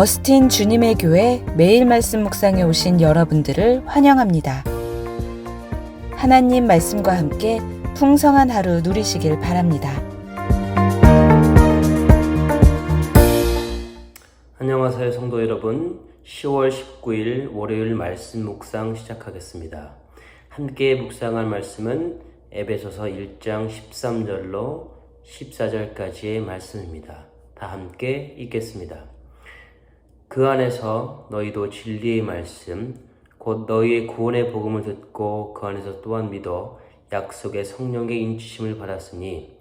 어스틴 주님의 교회 매일 말씀 묵상에 오신 여러분들을 환영합니다. 하나님 말씀과 함께 풍성한 하루 누리시길 바랍니다. 안녕하세요 성도 여러분. 10월 19일 월요일 말씀 묵상 시작하겠습니다. 함께 묵상할 말씀은 에베소서 1장 13절로 14절까지의 말씀입니다. 다 함께 읽겠습니다. 그 안에서 너희도 진리의 말씀 곧 너희의 구원의 복음을 듣고 그 안에서 또한 믿어 약속의 성령의 인치심을 받았으니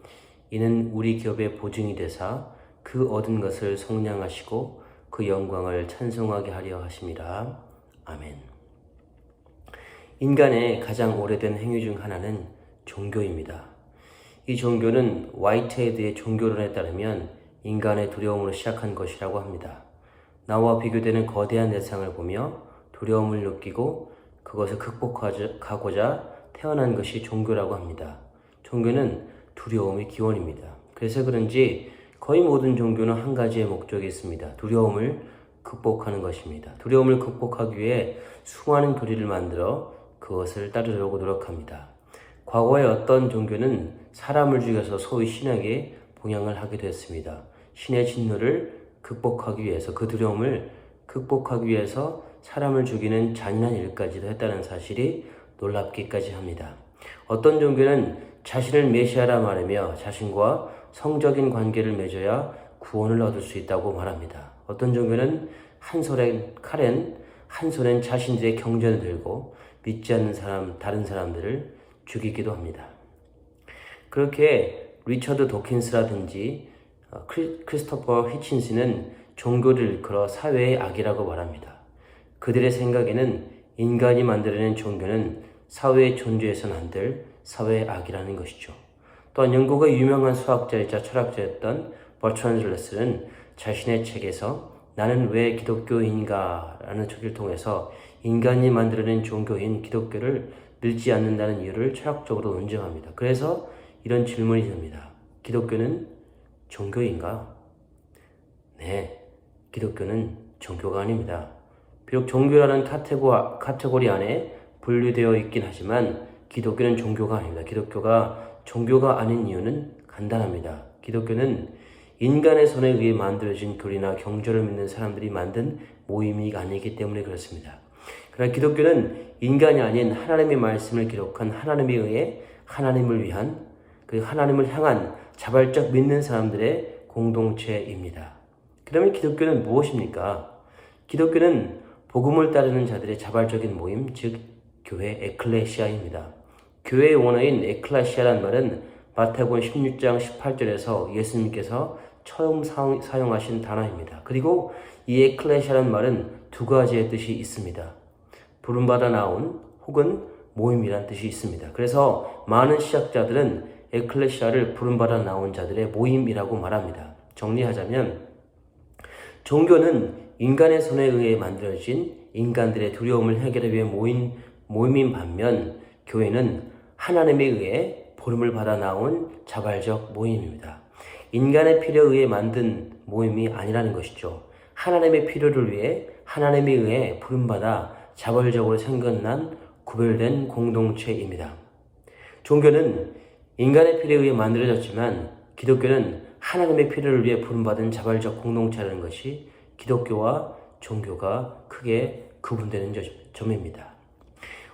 이는 우리 기업의 보증이 되사 그 얻은 것을 속량하시고 그 영광을 찬송하게 하려 하심이라. 아멘. 인간의 가장 오래된 행위 중 하나는 종교입니다. 이 종교는 화이트헤드의 종교론에 따르면 인간의 두려움으로 시작한 것이라고 합니다. 나와 비교되는 거대한 대상을 보며 두려움을 느끼고 그것을 극복하고자 태어난 것이 종교라고 합니다. 종교는 두려움의 기원입니다. 그래서 그런지 거의 모든 종교는 한 가지의 목적이 있습니다. 두려움을 극복하는 것입니다. 두려움을 극복하기 위해 수많은 교리를 만들어 그것을 따르려고 노력합니다. 과거에 어떤 종교는 사람을 죽여서 소위 신에게 봉양을 하기도 했습니다. 신의 진노를 극복하기 위해서, 그 두려움을 극복하기 위해서 사람을 죽이는 잔인한 일까지도 했다는 사실이 놀랍기까지 합니다. 어떤 종교는 자신을 메시아라 말하며 자신과 성적인 관계를 맺어야 구원을 얻을 수 있다고 말합니다. 어떤 종교는 한 손엔 자신들의 경전을 들고 믿지 않는 다른 사람들을 죽이기도 합니다. 그렇게 리처드 도킨스라든지 크리스토퍼 히친스는 종교를 일컬어 사회의 악이라고 말합니다. 그들의 생각에는 인간이 만들어낸 종교는 사회에 존재해서는 안 될 사회의 악이라는 것이죠. 또한 영국의 유명한 수학자이자 철학자였던 버트란드 러셀은 자신의 책에서 나는 왜 기독교인가? 라는 책을 통해서 인간이 만들어낸 종교인 기독교를 믿지 않는다는 이유를 철학적으로 논증합니다. 그래서 이런 질문이 듭니다. 기독교는 종교인가? 네, 기독교는 종교가 아닙니다. 비록 종교라는 카테고리 안에 분류되어 있긴 하지만 기독교는 종교가 아닙니다. 기독교가 종교가 아닌 이유는 간단합니다. 기독교는 인간의 손에 의해 만들어진 교리나 경전을 믿는 사람들이 만든 모임이 아니기 때문에 그렇습니다. 그러나 기독교는 인간이 아닌 하나님의 말씀을 기록한 하나님에 의해 하나님을 위한, 그 하나님을 향한 자발적 믿는 사람들의 공동체입니다. 그러면 기독교는 무엇입니까? 기독교는 복음을 따르는 자들의 자발적인 모임, 즉 교회 에클레시아입니다. 교회의 원어인 에클레시아란 말은 마태복음 16장 18절에서 예수님께서 처음 사용하신 단어입니다. 그리고 이 에클레시아란 말은 두 가지의 뜻이 있습니다. 부름받아 나온 혹은 모임이란 뜻이 있습니다. 그래서 많은 신학자들은 에클레시아를 부름받아 나온 자들의 모임이라고 말합니다. 정리하자면 종교는 인간의 손에 의해 만들어진 인간들의 두려움을 해결하기 위해 모임인 반면 교회는 하나님에 의해 부름을 받아 나온 자발적 모임입니다. 인간의 필요에 의해 만든 모임이 아니라는 것이죠. 하나님의 필요를 위해 하나님에 의해 부름받아 자발적으로 생겨난 구별된 공동체입니다. 종교는 인간의 필요에 의해 만들어졌지만 기독교는 하나님의 필요를 위해 부름받은 자발적 공동체라는 것이 기독교와 종교가 크게 구분되는 점입니다.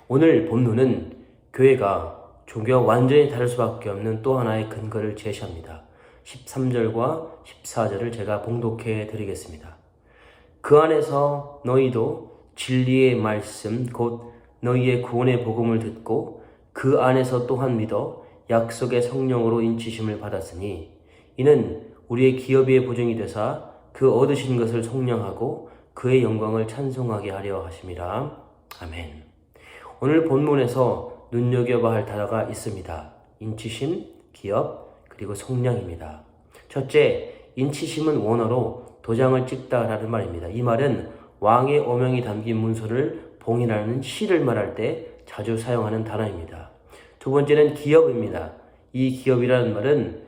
오늘 본문은 교회가 종교와 완전히 다를 수밖에 없는 또 하나의 근거를 제시합니다. 13절과 14절을 제가 봉독해 드리겠습니다. 그 안에서 너희도 진리의 말씀 곧 너희의 구원의 복음을 듣고 그 안에서 또한 믿어 약속의 성령으로 인치심을 받았으니 이는 우리의 기업의 보증이 되사 그 얻으신 것을 속량하고 그의 영광을 찬송하게 하려 하심이라. 아멘. 오늘 본문에서 눈여겨봐야 할 단어가 있습니다. 인치심, 기업, 그리고 속량입니다. 첫째, 인치심은 원어로 도장을 찍다라는 말입니다. 이 말은 왕의 어명이 담긴 문서를 봉인하는 시를 말할 때 자주 사용하는 단어입니다. 두 번째는 기업입니다. 이 기업이라는 말은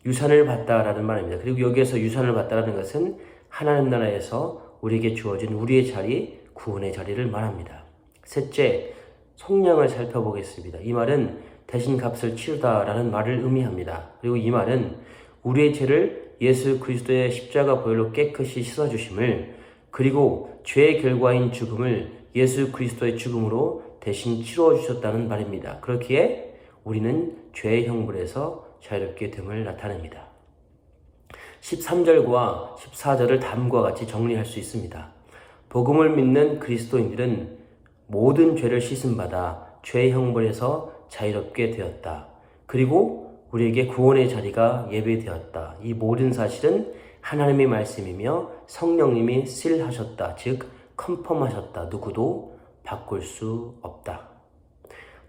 유산을 받다라는 말입니다. 그리고 여기에서 유산을 받다라는 것은 하나님 나라에서 우리에게 주어진 우리의 자리, 구원의 자리를 말합니다. 셋째, 속량을 살펴보겠습니다. 이 말은 대신 값을 치르다라는 말을 의미합니다. 그리고 이 말은 우리의 죄를 예수 그리스도의 십자가 보혈로 깨끗이 씻어주심을, 그리고 죄의 결과인 죽음을 예수 그리스도의 죽음으로 대신 치루어 주셨다는 말입니다. 그렇기에 우리는 죄의 형벌에서 자유롭게 됨을 나타냅니다. 13절과 14절을 다음과 같이 정리할 수 있습니다. 복음을 믿는 그리스도인들은 모든 죄를 씻음받아 죄의 형벌에서 자유롭게 되었다. 그리고 우리에게 구원의 자리가 예비되었다. 이 모든 사실은 하나님의 말씀이며 성령님이 실하셨다. 즉 컨펌하셨다. 누구도 바꿀 수 없다.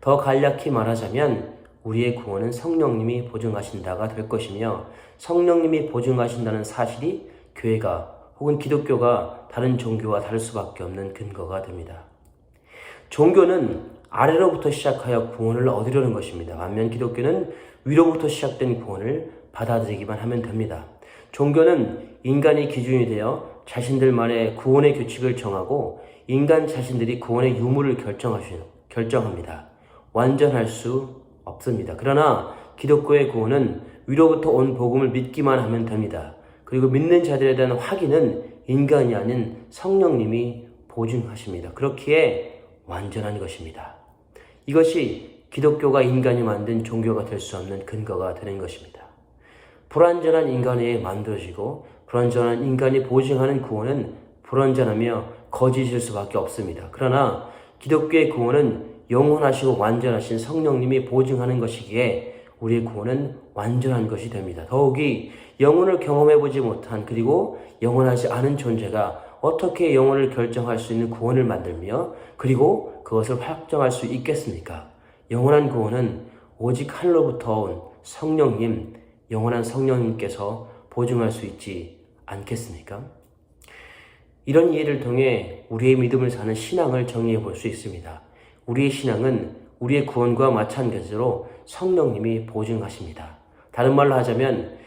더 간략히 말하자면 우리의 구원은 성령님이 보증하신다가 될 것이며, 성령님이 보증하신다는 사실이 교회가 혹은 기독교가 다른 종교와 다를 수밖에 없는 근거가 됩니다. 종교는 아래로부터 시작하여 구원을 얻으려는 것입니다. 반면 기독교는 위로부터 시작된 구원을 받아들이기만 하면 됩니다. 종교는 인간이 기준이 되어 자신들만의 구원의 규칙을 정하고 인간 자신들이 구원의 유무를 결정합니다. 완전할 수 없습니다. 그러나 기독교의 구원은 위로부터 온 복음을 믿기만 하면 됩니다. 그리고 믿는 자들에 대한 확인은 인간이 아닌 성령님이 보증하십니다. 그렇기에 완전한 것입니다. 이것이 기독교가 인간이 만든 종교가 될 수 없는 근거가 되는 것입니다. 불완전한 인간이 만들어지고 불완전한 인간이 보증하는 구원은 불완전하며 거짓일 수밖에 없습니다. 그러나 기독교의 구원은 영원하시고 완전하신 성령님이 보증하는 것이기에 우리의 구원은 완전한 것이 됩니다. 더욱이 영혼을 경험해보지 못한, 그리고 영원하지 않은 존재가 어떻게 영혼을 결정할 수 있는 구원을 만들며 그리고 그것을 확정할 수 있겠습니까? 영원한 구원은 오직 하늘로부터 온 성령님, 영원한 성령님께서 보증할 수 있지 않겠습니까? 이런 이해를 통해 우리의 믿음을 사는 신앙을 정의해 볼 수 있습니다. 우리의 신앙은 우리의 구원과 마찬가지로 성령님이 보증하십니다. 다른 말로 하자면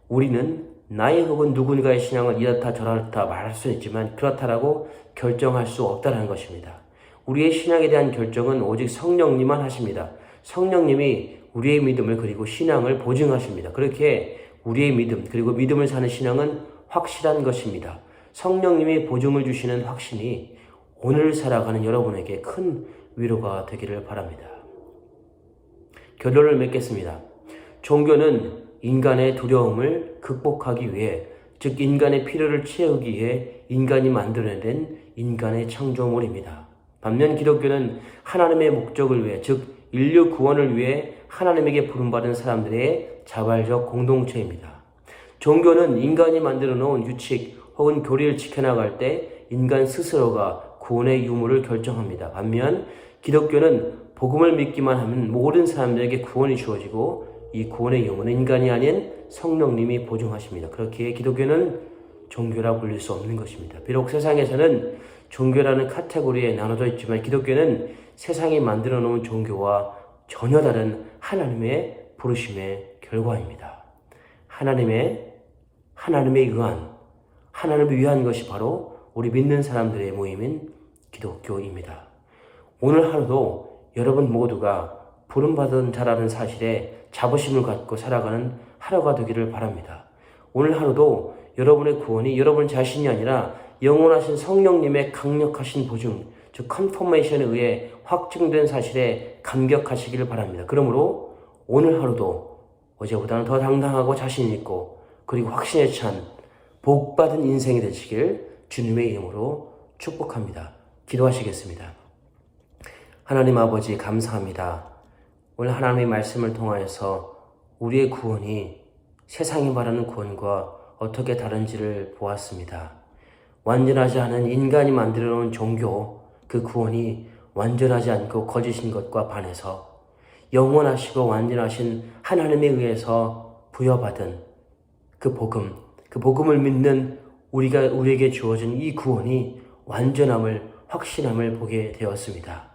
우리는 나의 혹은 누군가의 신앙을 이렇다 저렇다 말할 수 있지만 그렇다라고 결정할 수 없다는 것입니다. 우리의 신앙에 대한 결정은 오직 성령님만 하십니다. 성령님이 우리의 믿음을 그리고 신앙을 보증하십니다. 그렇게 우리의 믿음 그리고 믿음을 사는 신앙은 확실한 것입니다. 성령님이 보증을 주시는 확신이 오늘 살아가는 여러분에게 큰 위로가 되기를 바랍니다. 결론을 맺겠습니다. 종교는 인간의 두려움을 극복하기 위해, 즉 인간의 필요를 채우기 위해 인간이 만들어낸 인간의 창조물입니다. 반면 기독교는 하나님의 목적을 위해, 즉 인류 구원을 위해 하나님에게 부름받은 사람들의 자발적 공동체입니다. 종교는 인간이 만들어 놓은 규칙 혹은 교리를 지켜나갈 때 인간 스스로가 구원의 유무를 결정합니다. 반면 기독교는 복음을 믿기만 하면 모든 사람들에게 구원이 주어지고 이 구원의 유무는 인간이 아닌 성령님이 보증하십니다. 그렇기에 기독교는 종교라 불릴 수 없는 것입니다. 비록 세상에서는 종교라는 카테고리에 나눠져 있지만 기독교는 세상이 만들어 놓은 종교와 전혀 다른 하나님의 부르심의 결과입니다. 하나님의 의한, 하나님을 위한 것이 바로 우리 믿는 사람들의 모임인 기독교입니다. 오늘 하루도 여러분 모두가 부름받은 자라는 사실에 자부심을 갖고 살아가는 하루가 되기를 바랍니다. 오늘 하루도 여러분의 구원이 여러분 자신이 아니라 영원하신 성령님의 강력하신 보증, 즉 컨퍼메이션에 의해 확증된 사실에 감격하시기를 바랍니다. 그러므로 오늘 하루도 어제보다는 더 당당하고 자신 있고 그리고 확신에 찬 복받은 인생이 되시길 주님의 이름으로 축복합니다. 기도하시겠습니다. 하나님 아버지 감사합니다. 오늘 하나님의 말씀을 통하여서 우리의 구원이 세상이 말하는 구원과 어떻게 다른지를 보았습니다. 완전하지 않은 인간이 만들어 놓은 종교, 그 구원이 완전하지 않고 거짓인 것과 반해서 영원하시고 완전하신 하나님에 의해서 부여받은 그 복음을 믿는 우리에게 주어진 이 구원이 완전함을, 확신함을 보게 되었습니다.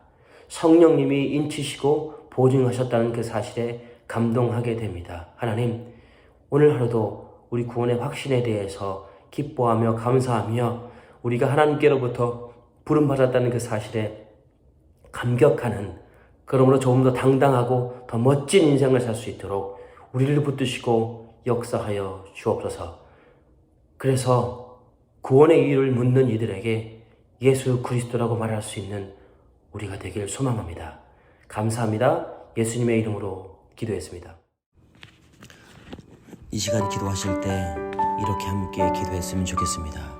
성령님이 인치시고 보증하셨다는 그 사실에 감동하게 됩니다. 하나님, 오늘 하루도 우리 구원의 확신에 대해서 기뻐하며 감사하며 우리가 하나님께로부터 부름받았다는 그 사실에 감격하는, 그러므로 조금 더 당당하고 더 멋진 인생을 살 수 있도록 우리를 붙드시고 역사하여 주옵소서. 그래서 구원의 이유를 묻는 이들에게 예수 그리스도라고 말할 수 있는 우리가 되길 소망합니다. 감사합니다. 예수님의 이름으로 기도했습니다. 이 시간 기도하실 때 이렇게 함께 기도했으면 좋겠습니다.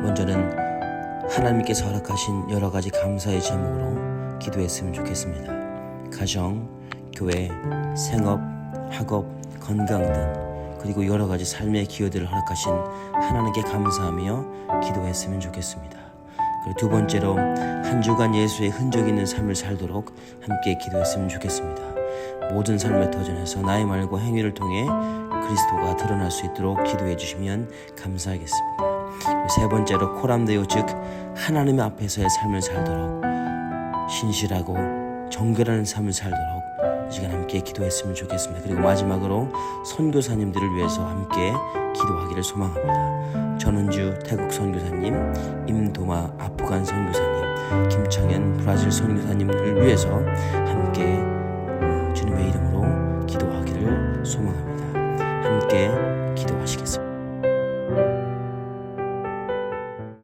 먼저는 하나님께서 허락하신 여러 가지 감사의 제목으로 기도했으면 좋겠습니다. 가정, 교회, 생업, 학업, 건강 등 그리고 여러 가지 삶의 기회들을 허락하신 하나님께 감사하며 기도했으면 좋겠습니다. 그리고 두 번째로 한 주간 예수의 흔적 있는 삶을 살도록 함께 기도했으면 좋겠습니다. 모든 삶의 터전에서 나의 말과 행위를 통해 그리스도가 드러날 수 있도록 기도해 주시면 감사하겠습니다. 세 번째로 코람데오, 즉 하나님 앞에서의 삶을 살도록 신실하고 정결한 삶을 살도록 이 시간 함께 기도했으면 좋겠습니다. 그리고 마지막으로 선교사님들을 위해서 함께 기도하기를 소망합니다. 전은주 태국 선교사님, 임도마 아프간 선교사님, 김창현 브라질 선교사님들을 위해서 함께